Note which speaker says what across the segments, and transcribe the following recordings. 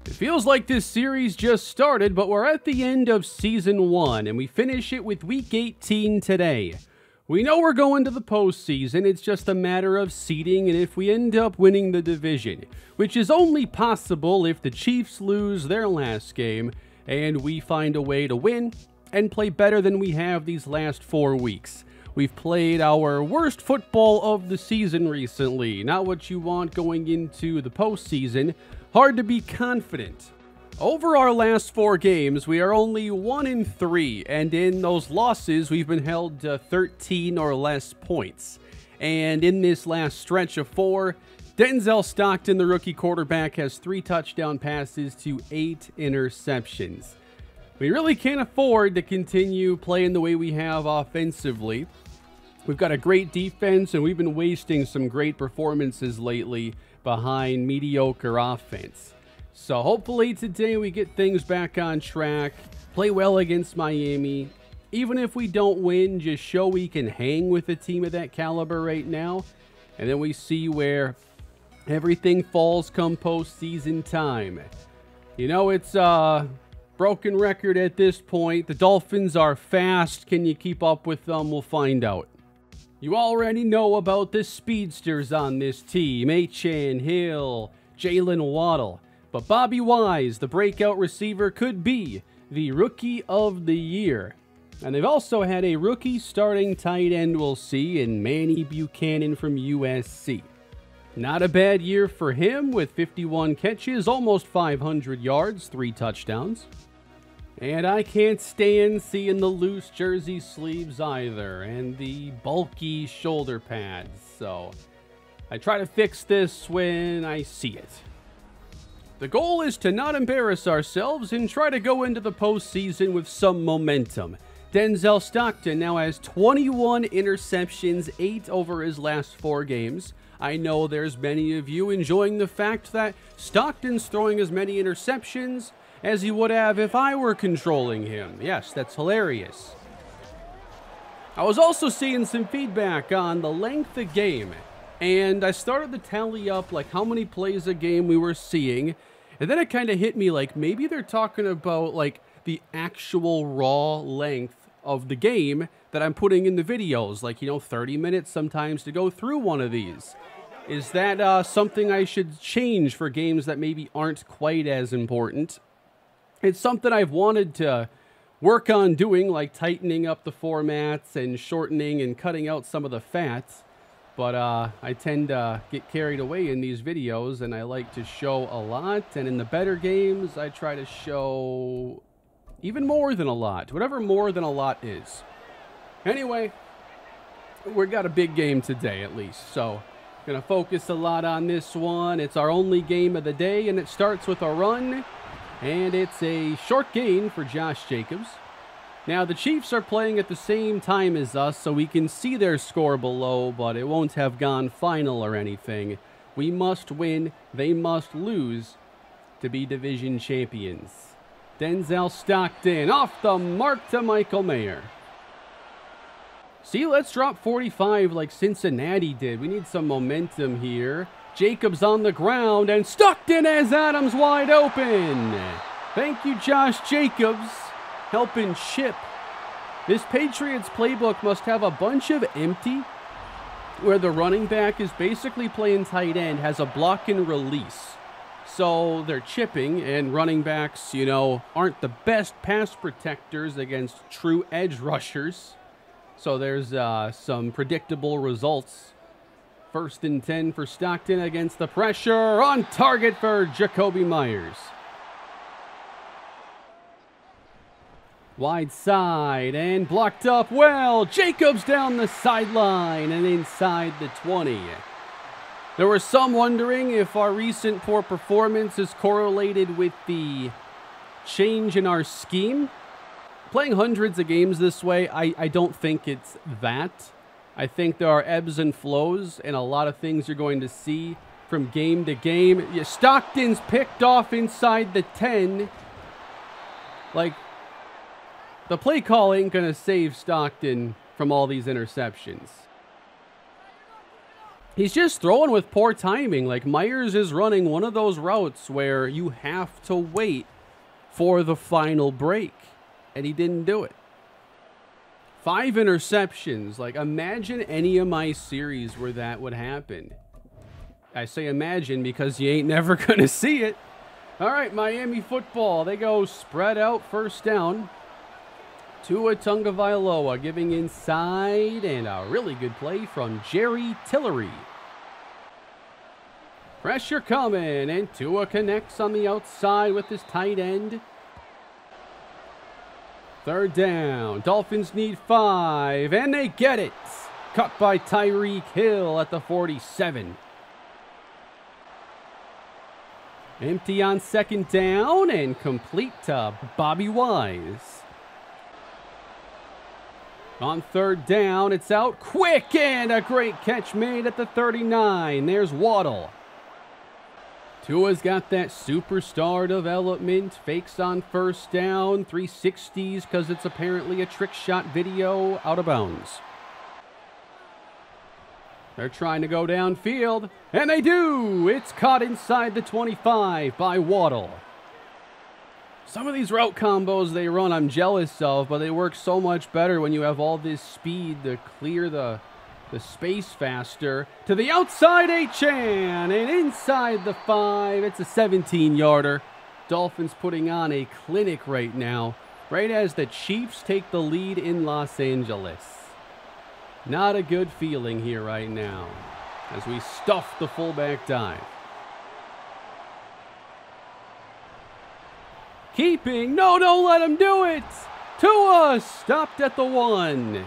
Speaker 1: It feels like this series just started, but we're at the end of Season 1, and we finish it with Week 18 today. We know we're going to the postseason, it's just a matter of seeding and if we end up winning the division, which is only possible if the Chiefs lose their last game, and we find a way to win and play better than we have these last 4 weeks. We've played our worst football of the season recently, not what you want going into the postseason. Hard to be confident. Over our last 4 games, we are only 1-3, and in those losses, we've been held to 13 or less points. And in this last stretch of 4, Denzel Stockton, the rookie quarterback, has 3 touchdown passes to 8 interceptions. We really can't afford to continue playing the way we have offensively. We've got a great defense, and we've been wasting some great performances lately behind mediocre offense. So hopefully today we get things back on track, play well against Miami. Even if we don't win, just show we can hang with a team of that caliber right now. And then we see where everything falls come postseason time. You know, it's a broken record at this point. The Dolphins are fast. Can you keep up with them? We'll find out. You already know about the speedsters on this team. Achane, Hill, Jalen Waddle. But Bobby Wise, the breakout receiver, could be the Rookie of the Year. And they've also had a rookie starting tight end we'll see in Manny Buchanan from USC. Not a bad year for him with 51 catches, almost 500 yards, 3 touchdowns. And I can't stand seeing the loose jersey sleeves either, and the bulky shoulder pads, so I try to fix this when I see it. The goal is to not embarrass ourselves and try to go into the postseason with some momentum. Denzel Stockton now has 21 interceptions, 8 over his last 4 games. I know there's many of you enjoying the fact that Stockton's throwing as many interceptions as he would have if I were controlling him. Yes, that's hilarious. I was also seeing some feedback on the length of game, and I started to tally up like how many plays a game we were seeing, and then it kind of hit me like maybe they're talking about like the actual raw length of the game that I'm putting in the videos, like, you know, 30 minutes sometimes to go through one of these. Is that something I should change for games that maybe aren't quite as important? It's something I've wanted to work on doing, like tightening up the formats and shortening and cutting out some of the fats. But I tend to get carried away in these videos, and I like to show a lot. And in the better games, I try to show even more than a lot, whatever more than a lot is. Anyway, we've got a big game today at least, so going to focus a lot on this one. It's our only game of the day, and it starts with a run. And it's a short gain for Josh Jacobs. Now, the Chiefs are playing at the same time as us, so we can see their score below, but it won't have gone final or anything. We must win, they must lose to be division champions. Denzel Stockton off the mark to Michael Mayer. See, let's drop 45 like Cincinnati did. We need some momentum here. Jacobs on the ground, and Stockton has Adams wide open. Thank you, Josh Jacobs, helping chip. This Patriots playbook must have a bunch of empty, where the running back is basically playing tight end, has a block and release. So they're chipping, and running backs, you know, aren't the best pass protectors against true edge rushers. So there's some predictable results. 1st and 10 for Stockton against the pressure. On target for Jacoby Myers. Wide side and blocked up well. Jacobs down the sideline and inside the 20. There were some wondering if our recent poor performance is correlated with the change in our scheme. Playing hundreds of games this way, I don't think it's that. I think there are ebbs and flows, and a lot of things you're going to see from game to game. Yeah, Stockton's picked off inside the 10. Like, the play call ain't going to save Stockton from all these interceptions. He's just throwing with poor timing. Like, Myers is running one of those routes where you have to wait for the final break, and he didn't do it. 5 interceptions. Like, imagine any of my series where that would happen. I say imagine because you ain't never going to see it. All right, Miami football. They go spread out, first down. Tua Tagovailoa giving inside, and a really good play from Jerry Tillery. Pressure coming, and Tua connects on the outside with his tight end. Third down. Dolphins need 5, and they get it. Cut by Tyreek Hill at the 47. Empty on second down, and complete to Bobby Wise. On third down, it's out quick, and a great catch made at the 39. There's Waddle. Tua's got that superstar development. Fakes on first down, 360s because it's apparently a trick shot video, out of bounds. They're trying to go downfield, and they do! It's caught inside the 25 by Waddle. Some of these route combos they run I'm jealous of, but they work so much better when you have all this speed to clear the space faster. To the outside, Achane, and inside the 5, it's a 17-yarder. Dolphins putting on a clinic right now, right as the Chiefs take the lead in Los Angeles. Not a good feeling here right now as we stuff the fullback dive. Keeping, no, don't let him do it. Tua stopped at the 1.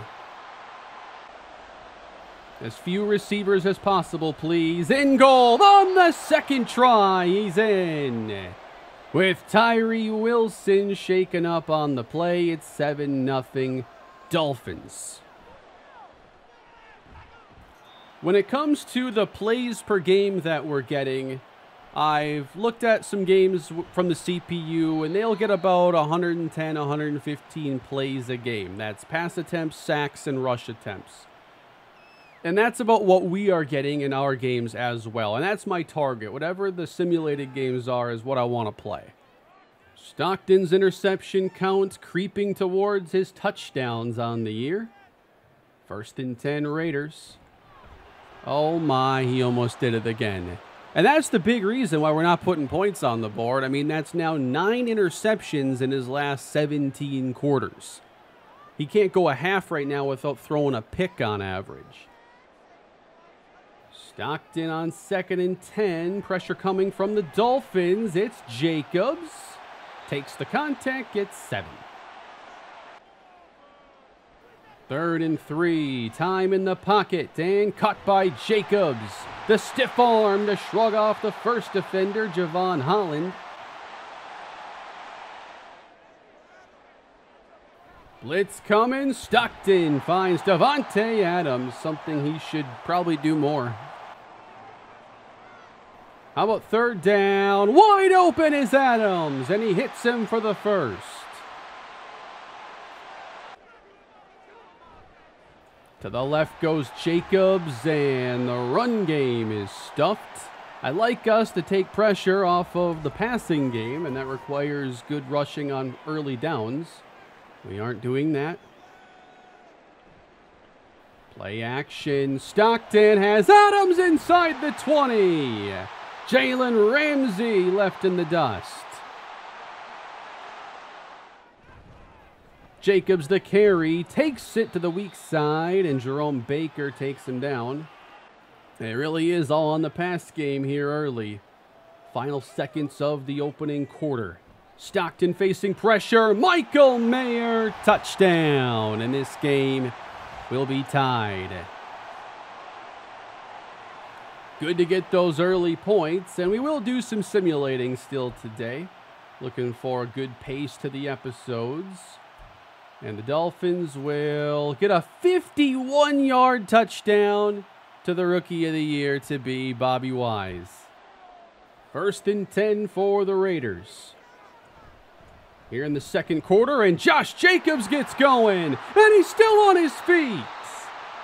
Speaker 1: As few receivers as possible, please. In goal on the second try. He's in. With Tyree Wilson shaken up on the play, it's 7-0 Dolphins. When it comes to the plays per game that we're getting, I've looked at some games from the CPU, and they'll get about 110, 115 plays a game. That's pass attempts, sacks, and rush attempts. And that's about what we are getting in our games as well. And that's my target. Whatever the simulated games are is what I want to play. Stockton's interception count creeping towards his touchdowns on the year. 1st and 10 Raiders. Oh my, he almost did it again. And that's the big reason why we're not putting points on the board. I mean, that's now 9 interceptions in his last 17 quarters. He can't go a half right now without throwing a pick on average. Stockton on 2nd and 10. Pressure coming from the Dolphins. It's Jacobs. Takes the contact, gets 7. 3rd and 3. Time in the pocket and cut by Jacobs. The stiff arm to shrug off the first defender, Javon Holland. Blitz coming. Stockton finds Davante Adams. Something he should probably do more. How about 3rd down? Wide open is Adams, and he hits him for the 1st. To the left goes Jacobs, and the run game is stuffed. I like us to take pressure off of the passing game, and that requires good rushing on early downs. We aren't doing that. Play action. Stockton has Adams inside the 20. Jalen Ramsey left in the dust. Jacobs the carry, takes it to the weak side, and Jerome Baker takes him down. It really is all on the pass game here early. Final seconds of the opening quarter. Stockton facing pressure. Michael Mayer, touchdown. And this game will be tied. Good to get those early points, and we will do some simulating still today. Looking for a good pace to the episodes. And the Dolphins will get a 51-yard touchdown to the Rookie of the Year to be Bobby Wise. 1st and 10 for the Raiders. Here in the second quarter, and Josh Jacobs gets going, and he's still on his feet.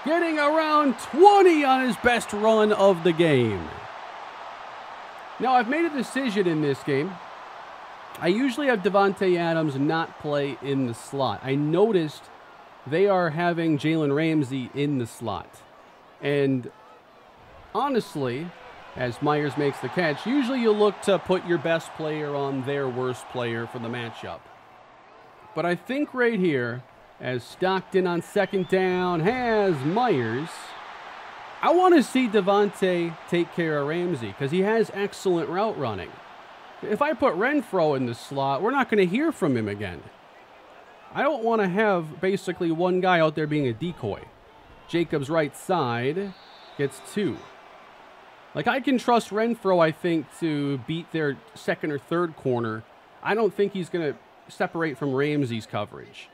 Speaker 1: getting around 20 on his best run of the game. Now, I've made a decision in this game. I usually have Davante Adams not play in the slot. I noticed they are having Jalen Ramsey in the slot. And honestly, as Myers makes the catch, usually you look to put your best player on their worst player for the matchup. But I think right here, as Stockton on second down has Myers, I want to see Davante take care of Ramsey because he has excellent route running. If I put Renfrow in the slot, we're not going to hear from him again. I don't want to have basically one guy out there being a decoy. Jacobs right side gets 2. Like, I can trust Renfrow, I think, to beat their second or third corner. I don't think he's going to separate from Ramsey's coverage.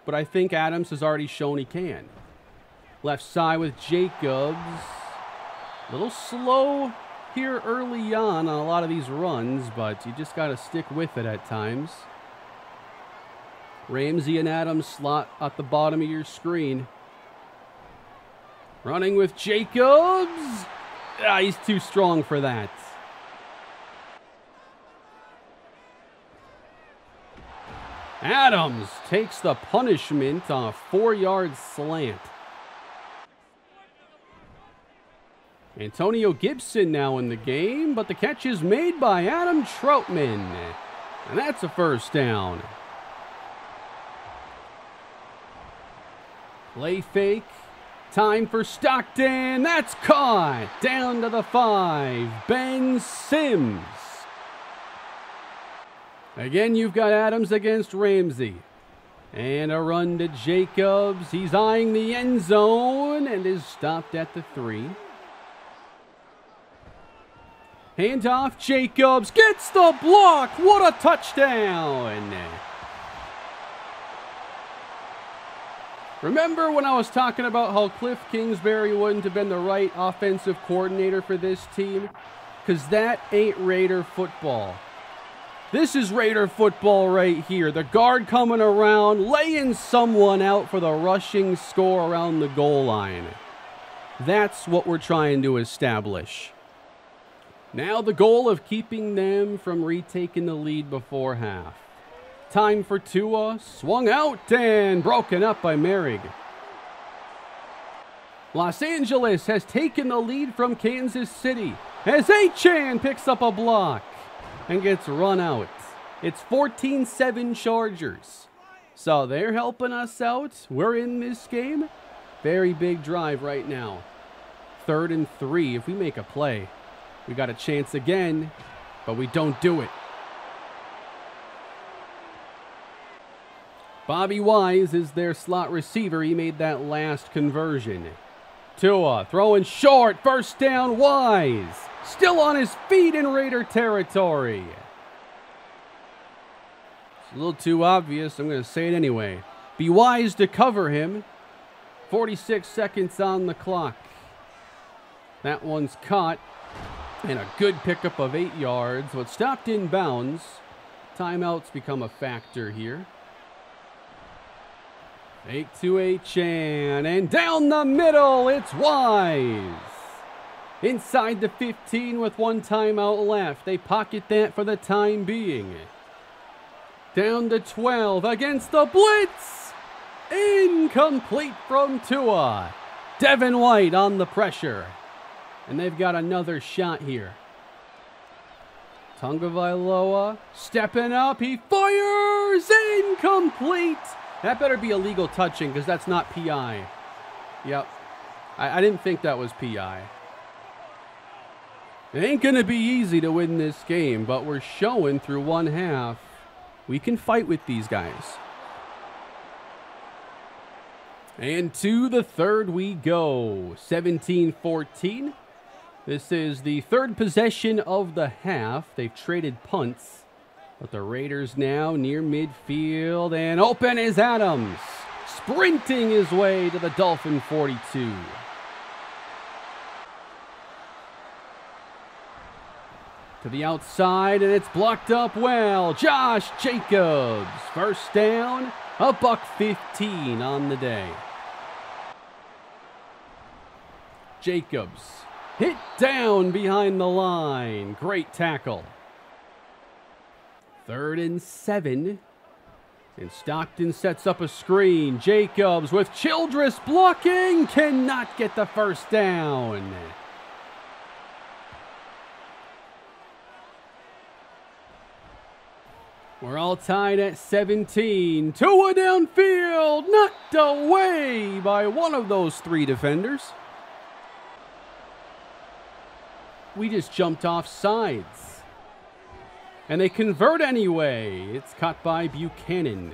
Speaker 1: But I think Adams has already shown he can. Left side with Jacobs. A little slow here early on a lot of these runs, but you just got to stick with it at times. Ramsey and Adams slot at the bottom of your screen. Running with Jacobs. He's too strong for that. Adams takes the punishment on a 4-yard slant. Antonio Gibson now in the game, but the catch is made by Adam Troutman. And that's a first down. Play fake. Time for Stockton. That's caught. Down to the 5. Ben Sims. Again, you've got Adams against Ramsey. And a run to Jacobs. He's eyeing the end zone and is stopped at the 3. Handoff. Jacobs gets the block. What a touchdown. Remember when I was talking about how Cliff Kingsbury wouldn't have been the right offensive coordinator for this team? Because that ain't Raider football. This is Raider football right here. The guard coming around, laying someone out for the rushing score around the goal line. That's what we're trying to establish. Now the goal of keeping them from retaking the lead before half. Time for Tua, swung out and broken up by Merrick. Los Angeles has taken the lead from Kansas City as Achan picks up a block and gets run out. It's 14-7 Chargers. So they're helping us out. We're in this game. Very big drive right now. 3rd and 3. If we make a play, we got a chance again, but we don't do it. Bobby Wise is their slot receiver. He made that last conversion. Tua throwing short. First down, Wise. Still on his feet in Raider territory. It's a little too obvious. I'm going to say it anyway. Be wise to cover him. 46 seconds on the clock. That one's caught. And a good pickup of 8 yards. But stopped in bounds. Timeouts become a factor here. Fake to Achan, and down the middle, it's Wise. Inside the 15 with 1 timeout left. They pocket that for the time being. Down to 12 against the blitz. Incomplete from Tua. Devin White on the pressure. And they've got another shot here. Tagovailoa stepping up. He fires. Incomplete. That better be illegal touching because that's not PI. Yep. I didn't think that was PI. It ain't going to be easy to win this game, but we're showing through 1 half we can fight with these guys. And to the 3rd we go. 17-14. This is the 3rd possession of the half. They've traded punts. But the Raiders now near midfield, and open is Adams, sprinting his way to the Dolphin 42. To the outside, and it's blocked up well. Josh Jacobs, first down, $1.15 on the day. Jacobs hit down behind the line. Great tackle. 3rd and 7. And Stockton sets up a screen. Jacobs with Childress blocking. Cannot get the first down. We're all tied at 17. Tua downfield. Knocked away by one of those 3 defenders. We just jumped off sides. And they convert anyway. It's caught by Buchanan.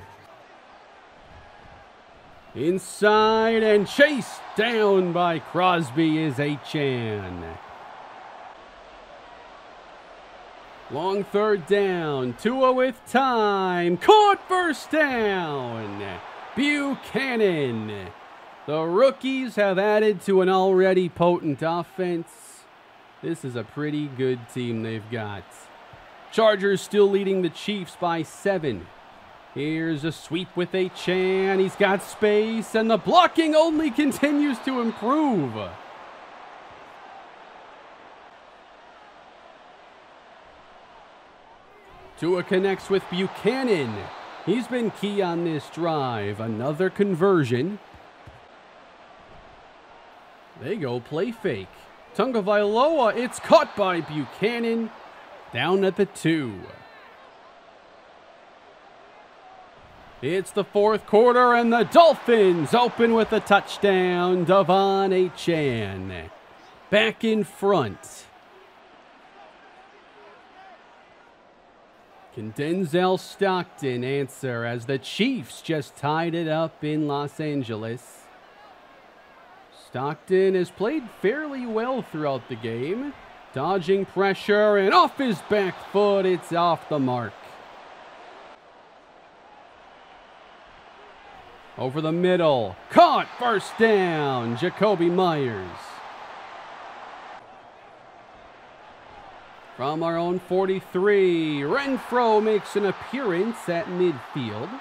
Speaker 1: Inside and chased down by Crosby is Achan. Long 3rd down. Tua with time. Caught first down. Buchanan. The rookies have added to an already potent offense. This is a pretty good team they've got. Chargers still leading the Chiefs by 7. Here's a sweep with Achan. He's got space, and the blocking only continues to improve. Tua connects with Buchanan. He's been key on this drive. Another conversion. They go play fake. Tagovailoa, it's caught by Buchanan. Down at the 2. It's the 4th quarter, and the Dolphins open with a touchdown. Devon Achan back in front. Can Denzel Stockton answer as the Chiefs just tied it up in Los Angeles? Stockton has played fairly well throughout the game. Dodging pressure, and off his back foot, it's off the mark. Over the middle, caught, first down, Jacoby Myers. From our own 43, Renfro makes an appearance at midfield.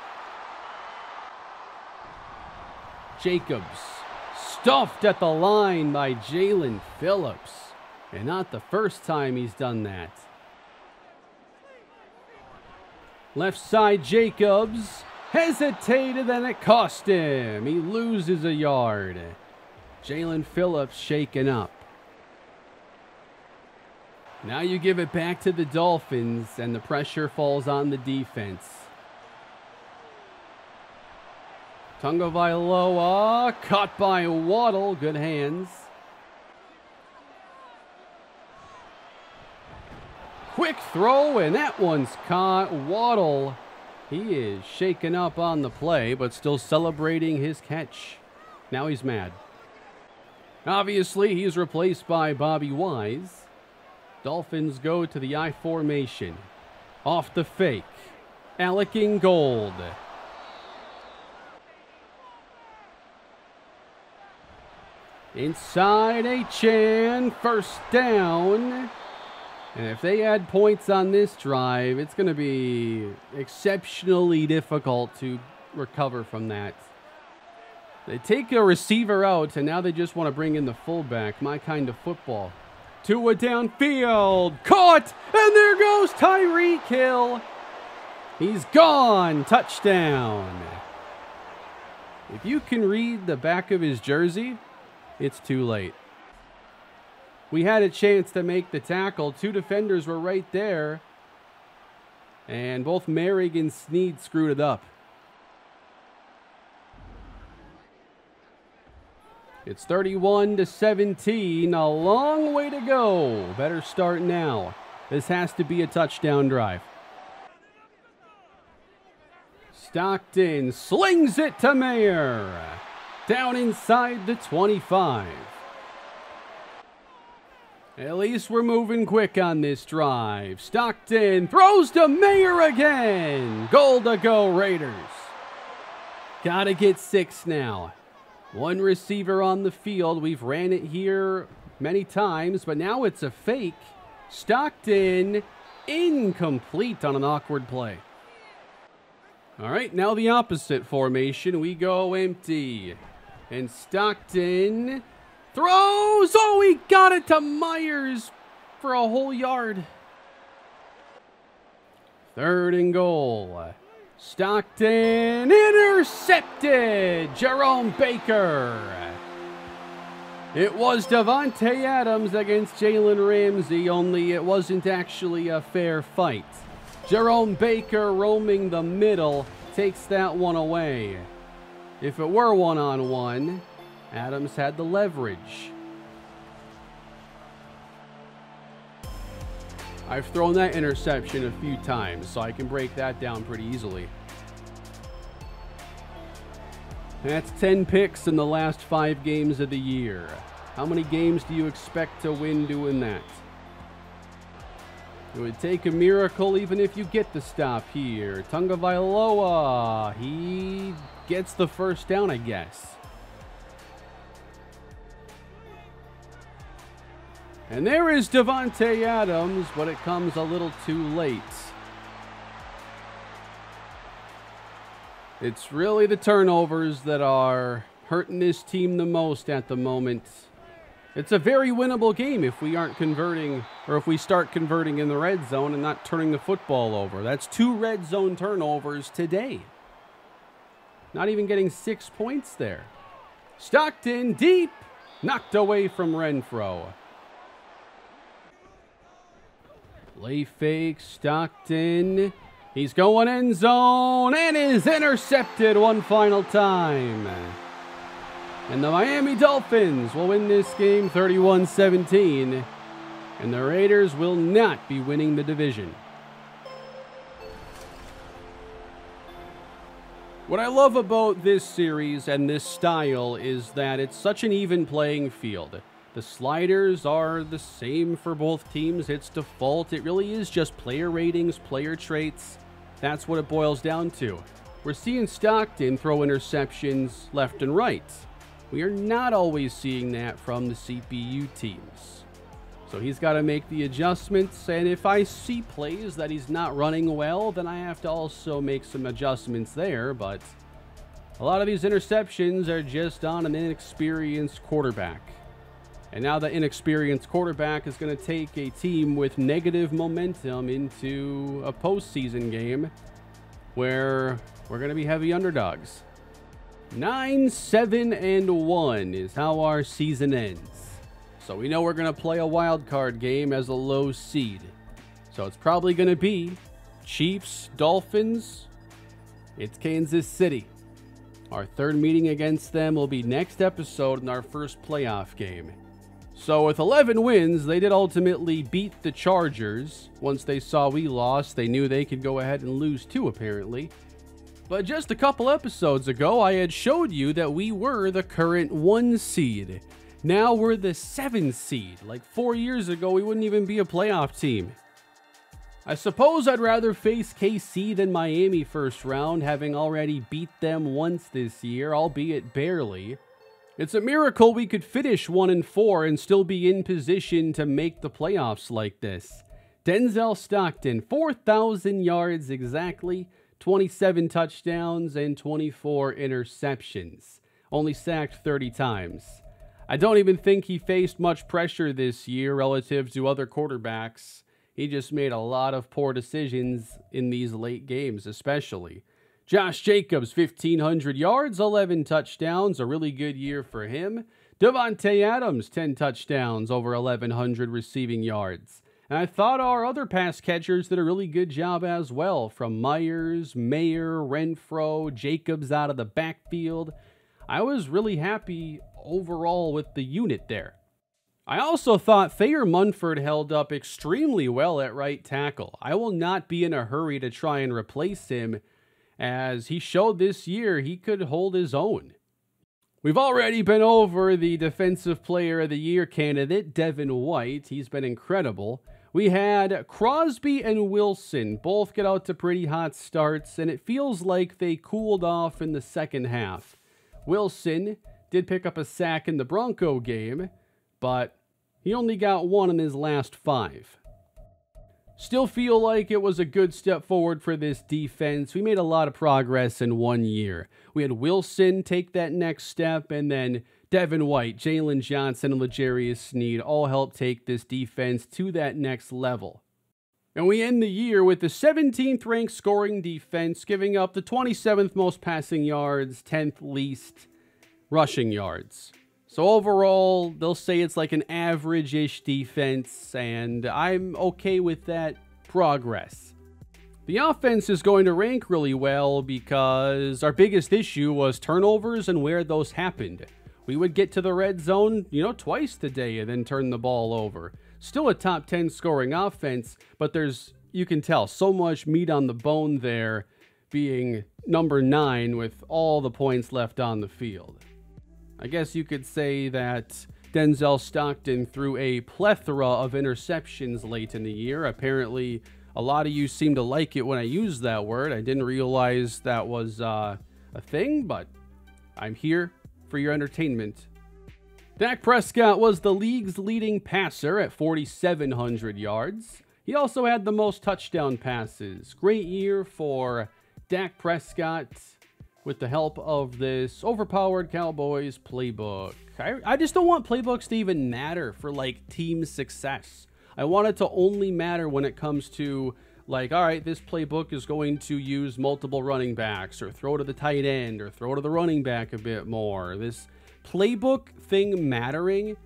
Speaker 1: Jacobs stuffed at the line by Jalen Phillips. And not the first time he's done that. Left side Jacobs hesitated and it cost him. He loses a yard. Jalen Phillips shaken up. Now you give it back to the Dolphins and the pressure falls on the defense. Tagovailoa caught by Waddle. Good hands. Quick throw, and that one's caught. Waddle, he is shaken up on the play, but still celebrating his catch. Now he's mad. Obviously, he's replaced by Bobby Wise. Dolphins go to the I formation. Off the fake. Alec Ingold. Inside Achan, first down. And if they add points on this drive, it's going to be exceptionally difficult to recover from that. They take a receiver out, and now they just want to bring in the fullback. My kind of football. Tua downfield. Caught! And there goes Tyreek Hill. He's gone. Touchdown. If you can read the back of his jersey, it's too late. We had a chance to make the tackle. 2 defenders were right there. And both Merrig and Snead screwed it up. It's 31-17. A long way to go. Better start now. This has to be a touchdown drive. Stockton slings it to Mayer. Down inside the 25. At least we're moving quick on this drive. Stockton throws to Mayer again. Goal to go, Raiders. Gotta get 6 now. 1 receiver on the field. We've ran it here many times, but now it's a fake. Stockton incomplete on an awkward play. All right, now the opposite formation. We go empty. And Stockton Throws! Oh, he got it to Myers for a whole yard. 3rd and goal. Stockton intercepted. Jerome Baker. It was Davante Adams against Jalen Ramsey, only it wasn't actually a fair fight. Jerome Baker roaming the middle takes that one away. If it were one-on-one, Adams had the leverage. I've thrown that interception a few times, so I can break that down pretty easily. That's 10 picks in the last 5 games of the year. How many games do you expect to win doing that? It would take a miracle even if you get the stop here. Tunga Vailoa, he gets the first down, I guess. And there is Davante Adams, but it comes a little too late. It's really the turnovers that are hurting this team the most at the moment. It's a very winnable game if we aren't converting, or if we start converting in the red zone and not turning the football over. That's 2 red zone turnovers today. Not even getting 6 points there. Stockton deep, knocked away from Renfro. Play fake, Stockton. He's going end zone and is intercepted one final time. And the Miami Dolphins will win this game 31-17. And the Raiders will not be winning the division. What I love about this series and this style is that it's such an even playing field. The sliders are the same for both teams. It's default. It really is just player ratings, player traits. That's what it boils down to. We're seeing Stockton throw interceptions left and right. We are not always seeing that from the CPU teams. So he's got to make the adjustments, and if I see plays that he's not running well, then I have to also make some adjustments there, but a lot of these interceptions are just on an inexperienced quarterback. And now the inexperienced quarterback is going to take a team with negative momentum into a postseason game where we're going to be heavy underdogs. 9-7-1 is how our season ends. So we know we're going to play a wild card game as a low seed. So it's probably going to be Chiefs, Dolphins. It's Kansas City. Our 3rd meeting against them will be next episode in our first playoff game. So with 11 wins, they did ultimately beat the Chargers. Once they saw we lost, they knew they could go ahead and lose too, apparently. But just a couple episodes ago, I had showed you that we were the current 1 seed. Now we're the 7 seed. Like 4 years ago, we wouldn't even be a playoff team. I suppose I'd rather face KC than Miami first round, having already beat them once this year, albeit barely. It's a miracle we could finish 1-4 and still be in position to make the playoffs like this. Denzel Stockton, 4,000 yards exactly, 27 touchdowns, and 24 interceptions. Only sacked 30 times. I don't even think he faced much pressure this year relative to other quarterbacks. He just made a lot of poor decisions in these late games, especially. Josh Jacobs, 1,500 yards, 11 touchdowns, a really good year for him. Davante Adams, 10 touchdowns, over 1,100 receiving yards. And I thought our other pass catchers did a really good job as well, from Myers, Mayer, Renfro, Jacobs out of the backfield. I was really happy overall with the unit there. I also thought Thayer Munford held up extremely well at right tackle. I will not be in a hurry to try and replace him, as he showed this year he could hold his own. We've already been over the Defensive Player of the Year candidate, Devin White. He's been incredible. We had Crosby and Wilson both get out to pretty hot starts, and it feels like they cooled off in the second half. Wilson did pick up a sack in the Bronco game, but he only got 1 in his last 5. Still feel like it was a good step forward for this defense. We made a lot of progress in 1 year. We had Wilson take that next step, and then Devin White, Jalen Johnson, and L'Jarius Sneed all help take this defense to that next level. And we end the year with the 17th ranked scoring defense, giving up the 27th most passing yards, 10th least rushing yards. So overall, they'll say it's like an average-ish defense, and I'm okay with that progress. The offense is going to rank really well because our biggest issue was turnovers and where those happened. We would get to the red zone, twice today and then turn the ball over. Still a top 10 scoring offense, but you can tell, so much meat on the bone there, being number 9 with all the points left on the field. I guess you could say that Denzel Stockton threw a plethora of interceptions late in the year. Apparently, a lot of you seem to like it when I use that word. I didn't realize that was a thing, but I'm here for your entertainment. Dak Prescott was the league's leading passer at 4,700 yards. He also had the most touchdown passes. Great year for Dak Prescott with the help of this overpowered Cowboys playbook. I just don't want playbooks to even matter for, team success. I want it to only matter when it comes to, all right, this playbook is going to use multiple running backs, or throw to the tight end, or throw to the running back a bit more. This playbook thing mattering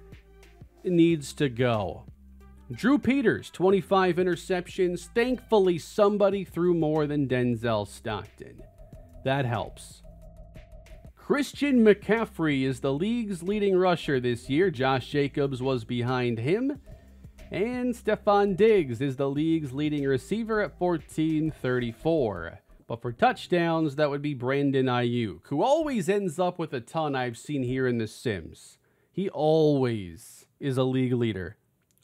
Speaker 1: needs to go. Drew Peters, 25 interceptions. Thankfully, somebody threw more than Denzel Stockton. That helps. Christian McCaffrey is the league's leading rusher this year. Josh Jacobs was behind him. And Stephon Diggs is the league's leading receiver at 1,434. But for touchdowns, that would be Brandon Ayuk, who always ends up with a ton I've seen here in The Sims. He always is a league leader.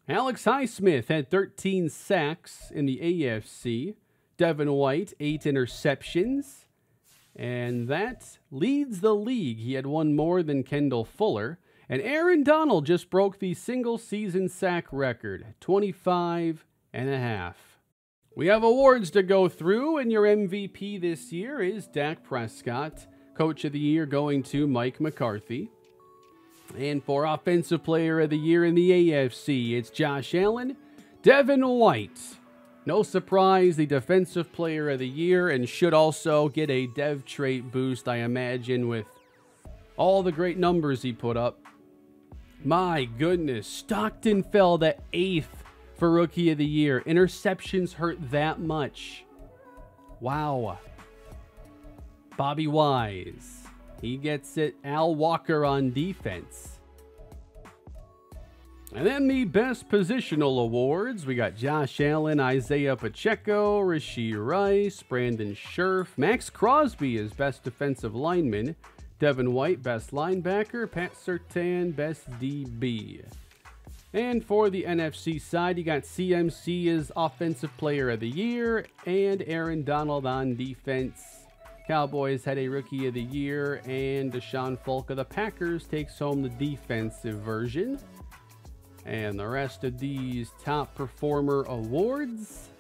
Speaker 1: Alex Highsmith had 13 sacks in the AFC. Devin White, 8 interceptions. And that leads the league. He had one more than Kendall Fuller. And Aaron Donald just broke the single-season sack record, 25.5. We have awards to go through, and your MVP this year is Dak Prescott. Coach of the Year going to Mike McCarthy. And for Offensive Player of the Year in the AFC, it's Josh Allen. Devin White, no surprise, the Defensive Player of the Year, and should also get a dev trait boost, I imagine, with all the great numbers he put up. My goodness, Stockton fell to 8th for Rookie of the Year. Interceptions hurt that much. Wow. Bobby Wise, he gets it. Al Walker on defense. And then the best positional awards. We got Josh Allen, Isaiah Pacheco, Rashee Rice, Brandon Scherf. Max Crosby is best defensive lineman. Devin White, best linebacker. Pat Surtain, best DB. And for the NFC side, you got CMC as Offensive Player of the Year and Aaron Donald on defense. Cowboys had a Rookie of the Year, and Deshaun Falk of the Packers takes home the defensive version. And the rest of these top performer awards.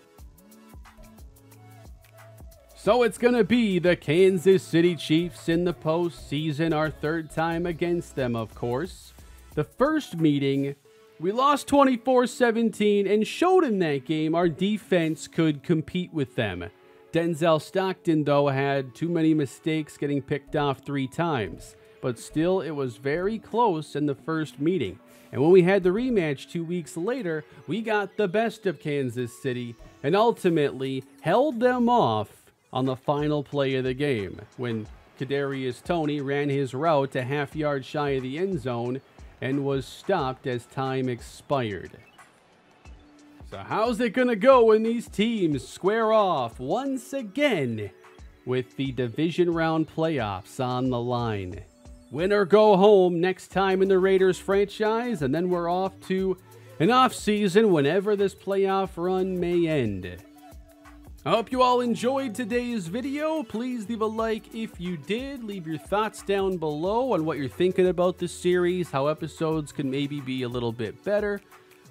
Speaker 1: So it's going to be the Kansas City Chiefs in the postseason, our third time against them, of course. The first meeting, we lost 24-17 and showed in that game our defense could compete with them. Denzel Stockton, though, had too many mistakes, getting picked off 3 times. But still, it was very close in the first meeting. And when we had the rematch 2 weeks later, we got the best of Kansas City and ultimately held them off on the final play of the game when Kadarius Toney ran his route a half-yard shy of the end zone and was stopped as time expired. So how's it going to go when these teams square off once again with the division round playoffs on the line? Win or go home next time in the Raiders franchise, and then we're off to an off-season whenever this playoff run may end. I hope you all enjoyed today's video. Please leave a like if you did. Leave your thoughts down below on what you're thinking about this series, how episodes can maybe be a little bit better.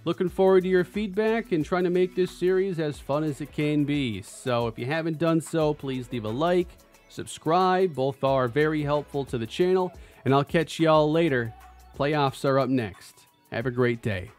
Speaker 1: Looking forward to your feedback and trying to make this series as fun as it can be. So if you haven't done so, please leave a like, subscribe. Both are very helpful to the channel. and I'll catch y'all later. Playoffs are up next. Have a great day.